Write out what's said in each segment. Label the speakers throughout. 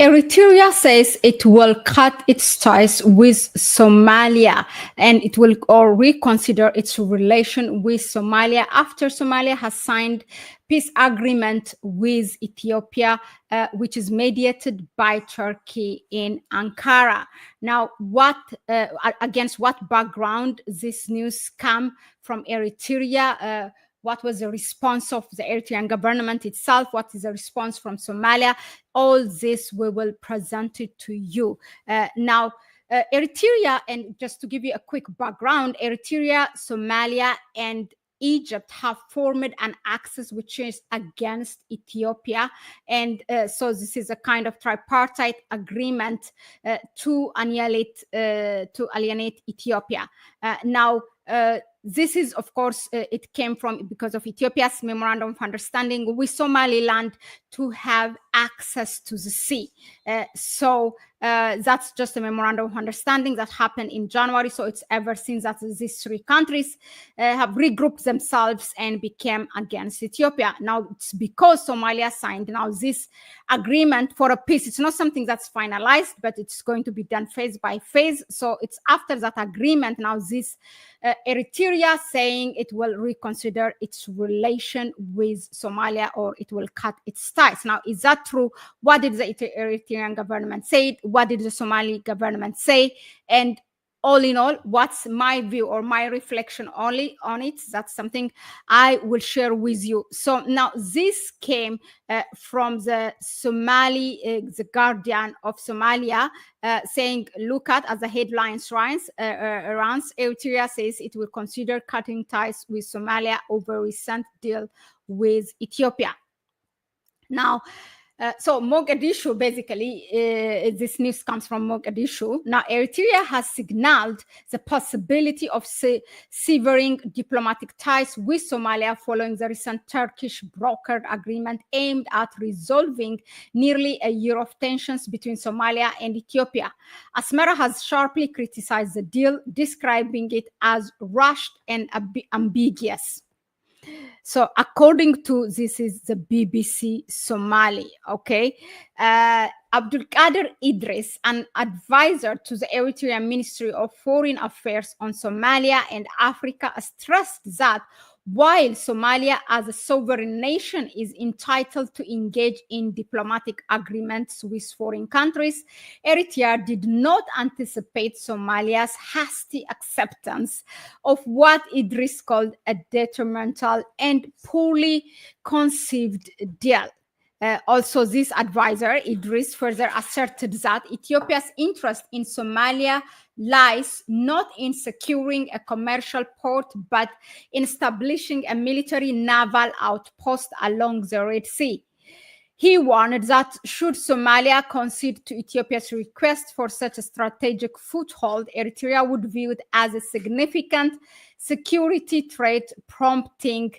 Speaker 1: Eritrea says it will cut its ties with Somalia and it will or reconsider its relation with Somalia after Somalia has signed peace agreement with Ethiopia, which is mediated by Turkey in Ankara. Now, against what background this news come from Eritrea? What was the response of the Eritrean government itself? What is the response from Somalia? All this we will present it to you. Now, Eritrea, and just to give you a quick background, Eritrea, Somalia, and Egypt have formed an axis which is against Ethiopia. And so this is a kind of tripartite agreement to alienate Ethiopia. Now, this is, of course, it came from because of Ethiopia's memorandum of understanding with Somaliland to have access to the sea. So that's just a memorandum of understanding that happened in January. So it's ever since that these three countries have regrouped themselves and became against Ethiopia. Now it's because Somalia signed now this agreement for a peace. It's not something that's finalized, but it's going to be done phase by phase. So it's after that agreement now this Eritrea saying it will reconsider its relation with Somalia or it will cut its ties. Now, is that true? What did the Eritrean government say? What did the Somali government say? And all in all, what's my view or my reflection only on it? That's something I will share with you. So now this came from the Somali, the Guardian of Somalia, saying, look at, as the headlines runs, Eritrea says it will consider cutting ties with Somalia over recent deal with Ethiopia. Now, so Mogadishu, basically, this news comes from Mogadishu. Now, Eritrea has signaled the possibility of severing diplomatic ties with Somalia following the recent Turkish brokered agreement aimed at resolving nearly a year of tensions between Somalia and Ethiopia. Asmara has sharply criticized the deal, describing it as rushed and ambiguous. So according to this is the BBC Somali, okay? Abdul Qadir Idris, an advisor to the Eritrean Ministry of Foreign Affairs on Somalia and Africa, stressed that while Somalia as a sovereign nation is entitled to engage in diplomatic agreements with foreign countries, Eritrea did not anticipate Somalia's hasty acceptance of what Idris called a detrimental and poorly conceived deal. Also, this advisor, Idris, further asserted that Ethiopia's interest in Somalia lies not in securing a commercial port, but in establishing a military naval outpost along the Red Sea. He warned that should Somalia concede to Ethiopia's request for such a strategic foothold, Eritrea would view it as a significant security threat, prompting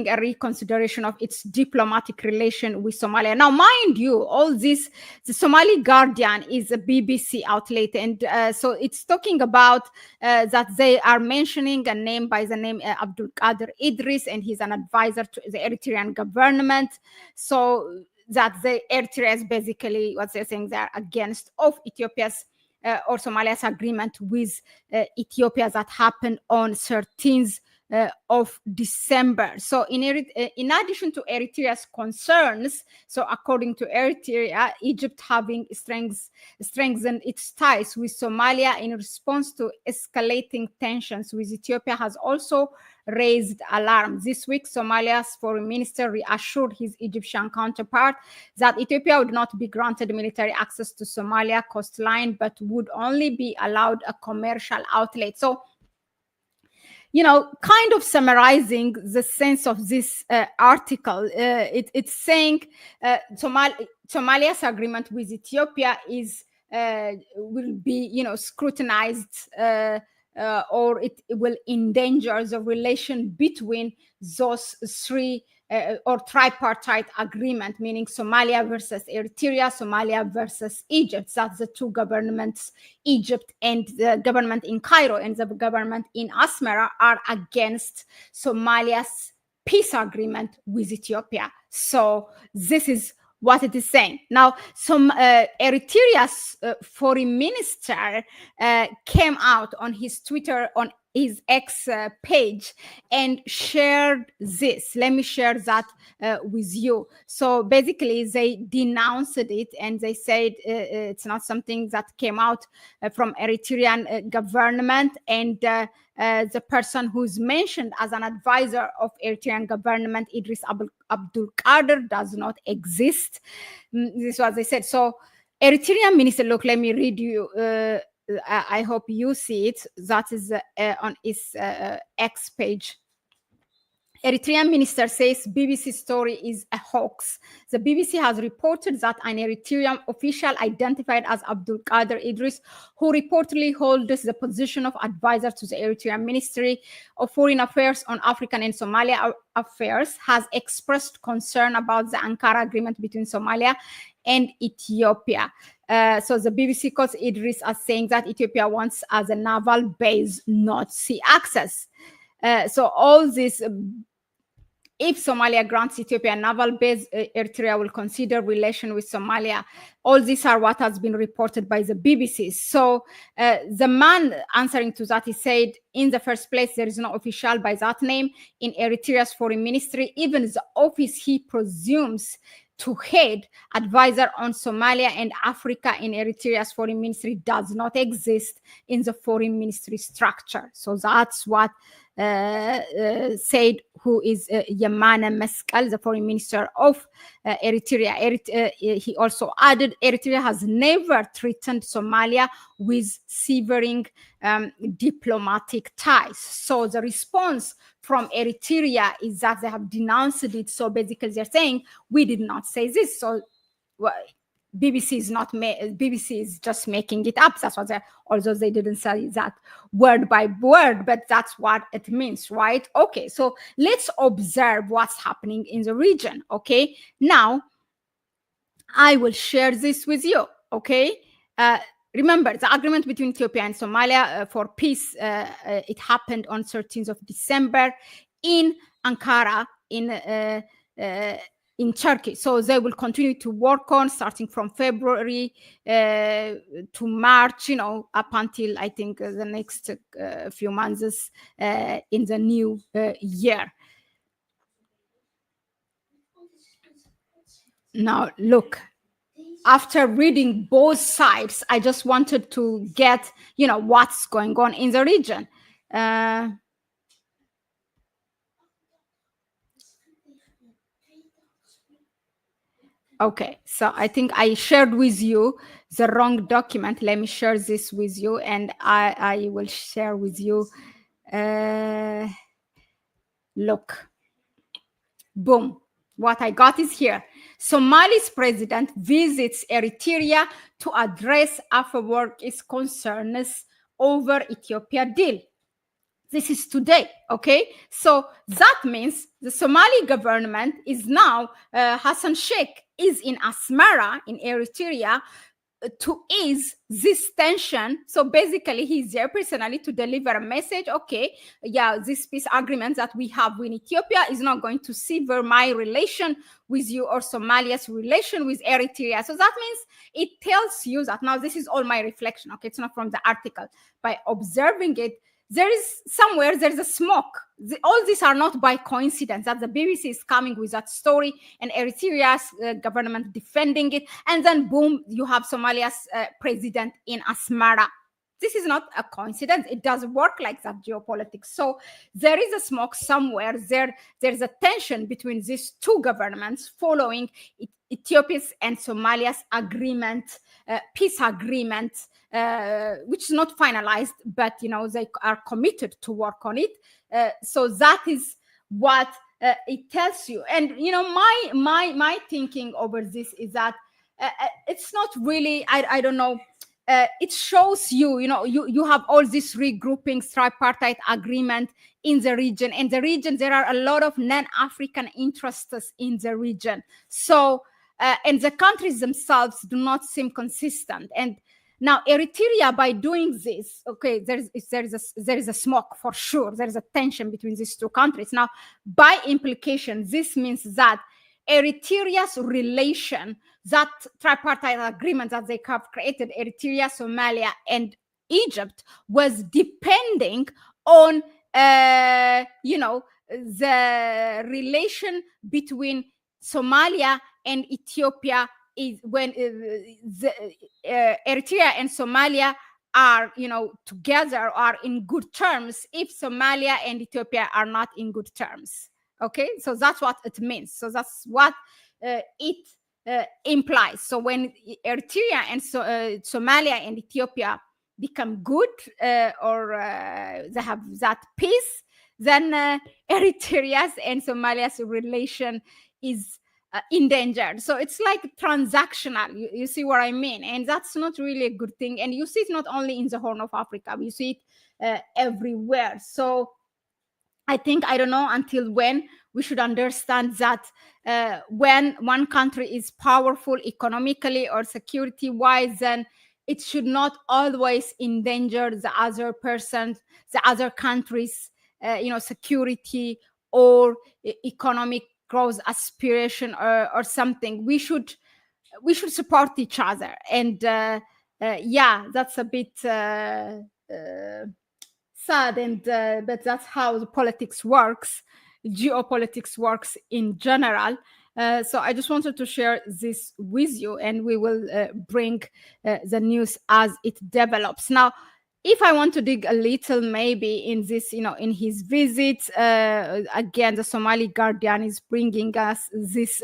Speaker 1: a reconsideration of its diplomatic relation with Somalia. Now, mind you, all this, the Somali Guardian is a BBC outlet, and so it's talking about that they are mentioning a name by the name Abdul Qadir Idris, and he's an advisor to the Eritrean government. So that the Eritrea is basically what they're saying, they're against of Ethiopia's or Somalia's agreement with Ethiopia that happened on 13th of December. So in addition to Eritrea's concerns, so according to Eritrea, Egypt having strengthened its ties with Somalia in response to escalating tensions with Ethiopia has also raised alarm. This week, Somalia's foreign minister reassured his Egyptian counterpart that Ethiopia would not be granted military access to Somalia coastline, but would only be allowed a commercial outlet. So, you know, kind of summarizing the sense of this article, it's saying Somalia's agreement with Ethiopia will be, you know, scrutinized or it will endanger the relation between those three or tripartite agreement, meaning Somalia versus Eritrea, Somalia versus Egypt. That's the two governments, Egypt and the government in Cairo and the government in Asmara are against Somalia's peace agreement with Ethiopia. So this is what it is saying. Now, some Eritrea's foreign minister came out on his Twitter, on his X page, and shared this. Let me share that with you. So basically, they denounced it and they said it's not something that came out from Eritrean government, and the person who's mentioned as an advisor of Eritrean government, Idris Abdul Qadir, does not exist. This was they said. So Eritrean minister, look, let me read you. I hope you see it. That is on his X page. Eritrean minister says BBC story is a hoax. The BBC has reported that an Eritrean official identified as Abdul Qadir Idris, who reportedly holds the position of advisor to the Eritrean Ministry of Foreign Affairs on African and Somalia affairs, has expressed concern about the Ankara agreement between Somalia and Ethiopia. So the BBC quotes Idris as saying that Ethiopia wants as a naval base, not sea access. So all this, if Somalia grants Ethiopia a naval base, Eritrea will consider relation with Somalia. All these are what has been reported by the BBC. So the man answering to that, he said, in the first place, there is no official by that name in Eritrea's foreign ministry. Even the office he presumes to head, advisor on Somalia and Africa in Eritrea's foreign ministry, does not exist in the foreign ministry structure. So that's what said, who is Yamana Meskel, the foreign minister of Eritrea. He also added, Eritrea has never threatened Somalia with severing diplomatic ties. So the response from Eritrea is that they have denounced it. So basically they're saying, we did not say this. So well, BBC is just making it up. That's what although they didn't say that word by word, but that's what it means, right? Okay, so let's observe what's happening in the region. Okay, now I will share this with you. Okay, remember the agreement between Ethiopia and Somalia for peace. It happened on 13th of December in Ankara, in Turkey. So they will continue to work on, starting from February to March, up until I think the next few months in the new year. Now, look, after reading both sides, I just wanted to get, what's going on in the region. Okay, so I think I shared with you the wrong document. Let me share this with you, and I will share with you. Look, boom. What I got is here. Somali's president visits Eritrea to address Afewerki's concerns over Ethiopia deal. This is today, okay? So that means the Somali government is now, Hassan Sheikh is in Asmara, in Eritrea, to ease this tension. So basically, he's there personally to deliver a message. Okay, yeah, this peace agreement that we have with Ethiopia is not going to sever my relation with you or Somalia's relation with Eritrea. So that means it tells you that now this is all my reflection. Okay, it's not from the article. By observing it, there's a smoke. All these are not by coincidence that the BBC is coming with that story and Eritrea's government defending it. And then boom, you have Somalia's president in Asmara. This is not a coincidence. It does work like that, geopolitics. So there is a smoke somewhere. There's a tension between these two governments following Ethiopia's and Somalia's agreement, peace agreement, which is not finalized, but they are committed to work on it. So that is what it tells you. And my thinking over this is that it's not really, I don't know. It shows you have all these regroupings, tripartite agreement in the region. In the region, there are a lot of non-African interests in the region. So, and the countries themselves do not seem consistent. And now Eritrea, by doing this, okay, there is a smoke for sure. There is a tension between these two countries. Now, by implication, this means that Eritrea's relation, that tripartite agreement that they have created, Eritrea, Somalia, and Egypt, was depending on, the relation between Somalia and Ethiopia. Is when Eritrea and Somalia are, together, are in good terms, if Somalia and Ethiopia are not in good terms. Okay, so that's what it means. So that's what it implies. So when Eritrea and Somalia and Ethiopia become good, or they have that peace, then Eritrea's and Somalia's relation is endangered. So it's like transactional. You see what I mean? And that's not really a good thing. And you see it not only in the Horn of Africa, you see it everywhere. So I think, I don't know until when we should understand that when one country is powerful economically or security wise, then it should not always endanger the other person, the other country's, security or economic growth aspiration, or something. We should support each other. And yeah, that's a bit sad, and but that's how the politics works, geopolitics works in general. So I just wanted to share this with you, and we will bring the news as it develops. Now, if I want to dig a little maybe in this, in his visit, again, the Somali Guardian is bringing us this,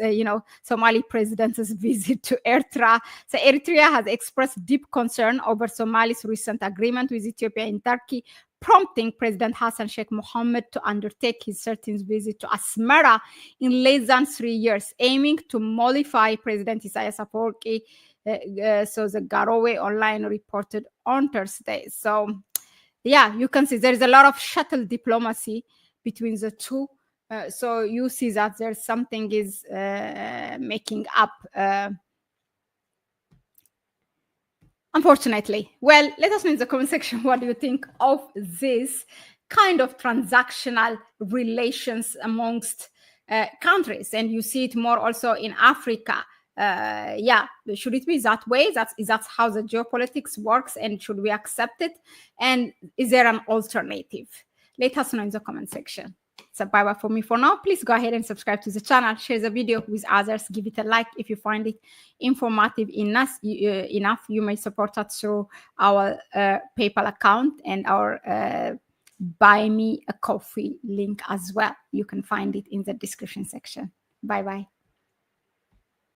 Speaker 1: Somali president's visit to Eritrea. So Eritrea has expressed deep concern over Somali's recent agreement with Ethiopia and Turkey, prompting President Hassan Sheikh Mohammed to undertake his 13th visit to Asmara in less than 3 years, aiming to mollify President Isaias Afwerki. So the Garowe Online reported on Thursday. So yeah, you can see there is a lot of shuttle diplomacy between the two. So you see that there's something is making up, unfortunately. Well, let us know in the comment section, what do you think of this kind of transactional relations amongst countries? And you see it more also in Africa. Yeah, should it be that way? That's how the geopolitics works, and should we accept it? And is there an alternative? Let us know in the comment section. So bye bye for me for now. Please go ahead and subscribe to the channel, share the video with others, give it a like if you find it informative enough. You may support us through our PayPal account and our Buy Me a Coffee link as well. You can find it in the description section. Bye bye.